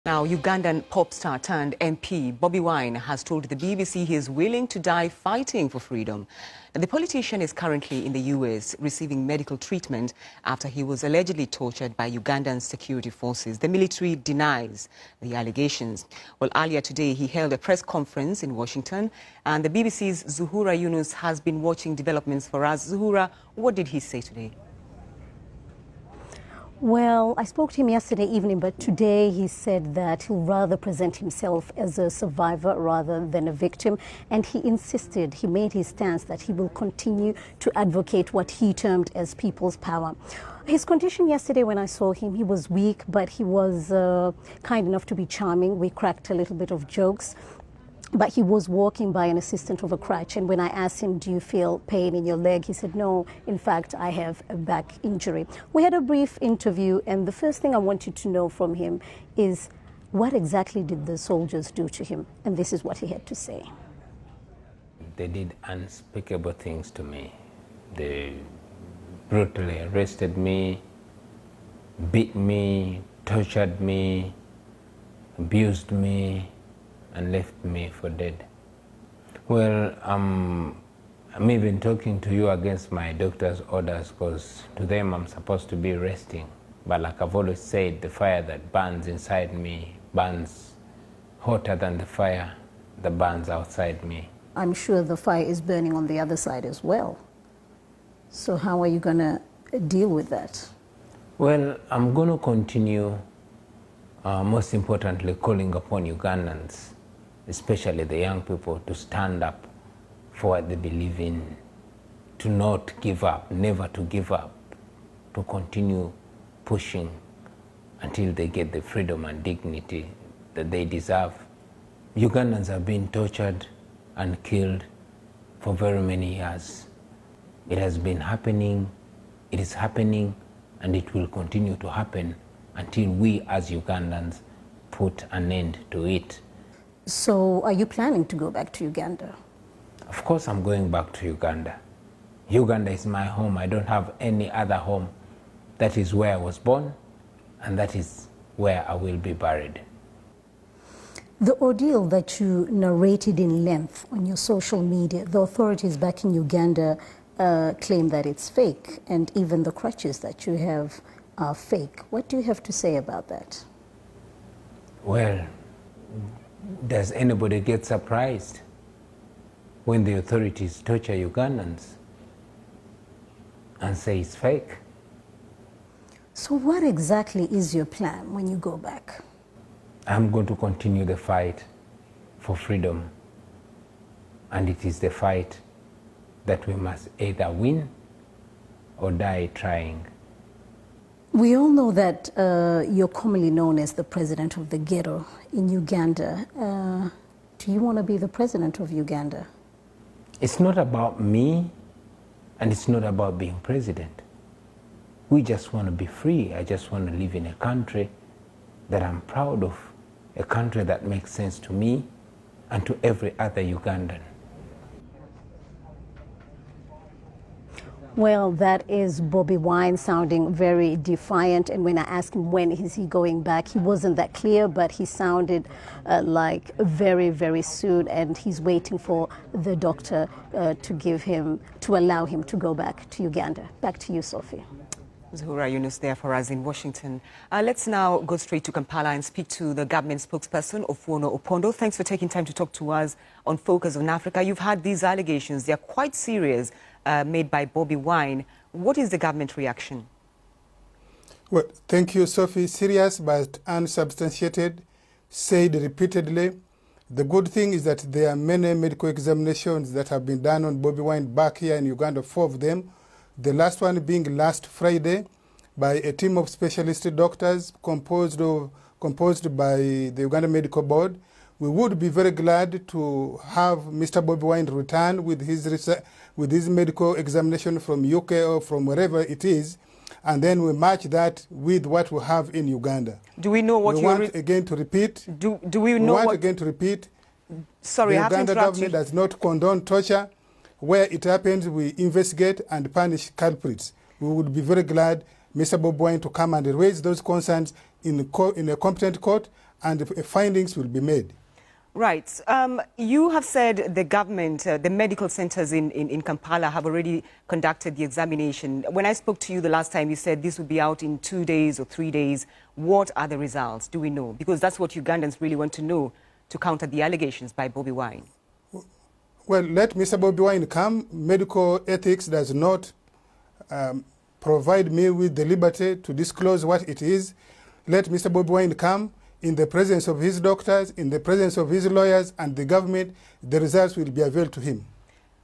Now, Ugandan pop star turned MP Bobi Wine has told the BBC he is willing to die fighting for freedom. The politician is currently in the US receiving medical treatment after he was allegedly tortured by Ugandan security forces. The military denies the allegations. Well, earlier today, he held a press conference in Washington, and the BBC's Zuhura Yunus has been watching developments for us. Zuhura, what did he say today? Well, I spoke to him yesterday evening, but today he said that he'll rather present himself as a survivor rather than a victim. And he insisted, he made his stance that he will continue to advocate what he termed as people's power. His condition yesterday when I saw him, he was weak, but he was kind enough to be charming. We cracked a little bit of jokes. But he was walking by an assistant of a crutch, and when I asked him, do you feel pain in your leg? He said, no, in fact, I have a back injury. We had a brief interview, and the first thing I wanted to know from him is what exactly did the soldiers do to him? And this is what he had to say. They did unspeakable things to me. They brutally arrested me, beat me, tortured me, abused me, and left me for dead. Well, I'm even talking to you against my doctor's orders, because to them I'm supposed to be resting. But like I've always said, the fire that burns inside me burns hotter than the fire that burns outside me. I'm sure the fire is burning on the other side as well. So how are you going to deal with that? Well, I'm going to continue, most importantly, calling upon Ugandans, especially the young people, to stand up for what they believe in, to not give up, never to give up, to continue pushing until they get the freedom and dignity that they deserve. Ugandans have been tortured and killed for very many years. It has been happening, it is happening, and it will continue to happen until we as Ugandans put an end to it. So are you planning to go back to Uganda? Of course I'm going back to Uganda. Uganda is my home. I don't have any other home. That is where I was born, and that is where I will be buried. The ordeal that you narrated in length on your social media, the authorities back in Uganda claim that it's fake, and even the crutches that you have are fake. What do you have to say about that? Well, does anybody get surprised when the authorities torture Ugandans and say it's fake? So what exactly is your plan when you go back? I'm going to continue the fight for freedom, and it is the fight that we must either win or die trying. We all know that you're commonly known as the president of the ghetto in Uganda. Do you want to be the president of Uganda? It's not about me, and it's not about being president. We just want to be free. I just want to live in a country that I'm proud of, a country that makes sense to me and to every other Ugandan. Well, that is Bobi Wine sounding very defiant, and when I asked him when is he going back, he wasn't that clear, but he sounded like very, very soon, and he's waiting for the doctor to allow him to go back to Uganda. Back to you, Sophie. Zuhura Yunus there for us in Washington. Let's now go straight to Kampala and speak to the government spokesperson, Ofuono Opondo. Thanks for taking time to talk to us on Focus on Africa. You've had these allegations. They're quite serious, made by Bobi Wine. What is the government reaction? Well, thank you, Sophie. Serious but unsubstantiated, said repeatedly. The good thing is that there are many medical examinations that have been done on Bobi Wine back here in Uganda, 4 of them. The last one being last Friday by a team of specialist doctors composed by the Uganda Medical Board. We would be very glad to have Mr. Bobi Wine return with his medical examination from UK or from wherever it is, and then we match that with what we have in Uganda. Do we know what we want again to repeat? Do we know what again to repeat? Sorry, the I have to Uganda interrupt government you. does not condone torture. Where it happens, we investigate and punish culprits. We would be very glad Mr. Bobi Wine to come and raise those concerns in a competent court and findings will be made. Right. You have said the government, the medical centers in Kampala have already conducted the examination. When I spoke to you the last time, you said this would be out in 2 days or 3 days. What are the results? Do we know? Because that's what Ugandans really want to know to counter the allegations by Bobi Wine. Well, let Mr. Bobi Wine come. Medical ethics does not provide me with the liberty to disclose what it is. Let Mr. Bobi Wine come. In the presence of his doctors, in the presence of his lawyers and the government, the results will be availed to him.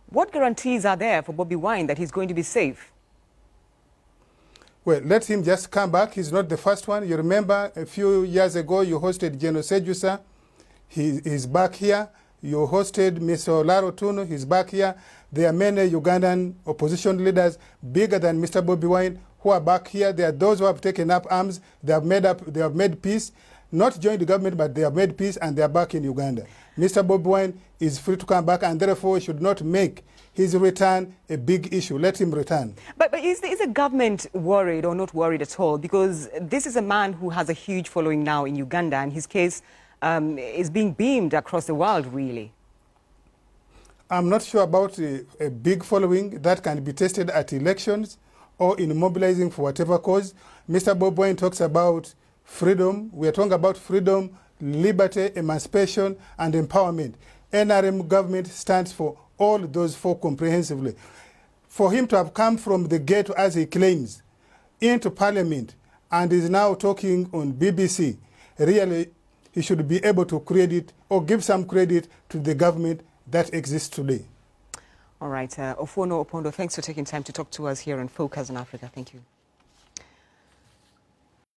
What guarantees are there for Bobi Wine that he's going to be safe? Well, let him just come back. He's not the first one. You remember a few years ago you hosted General Sejusa. He's back here. You hosted Mr. Laro Tunu. He's back here. There are many Ugandan opposition leaders bigger than Mr. Bobi Wine who are back here. There are those who have taken up arms. They have made peace. Not joined the government, but they have made peace and they are back in Uganda. Mr. Bobi Wine is free to come back and therefore should not make his return a big issue. Let him return. But is the government worried or not worried at all? Because this is a man who has a huge following now in Uganda and his case is being beamed across the world, really. I'm not sure about a big following that can be tested at elections or in mobilizing for whatever cause. Mr. Bobi Wine talks about freedom. We are talking about freedom, liberty, emancipation, and empowerment. NRM government stands for all those four comprehensively. For him to have come from the ghetto, as he claims, into parliament, and is now talking on BBC, really, he should be able to credit or give some credit to the government that exists today. All right. Ofono Opondo, thanks for taking time to talk to us here on Focus on Africa. Thank you.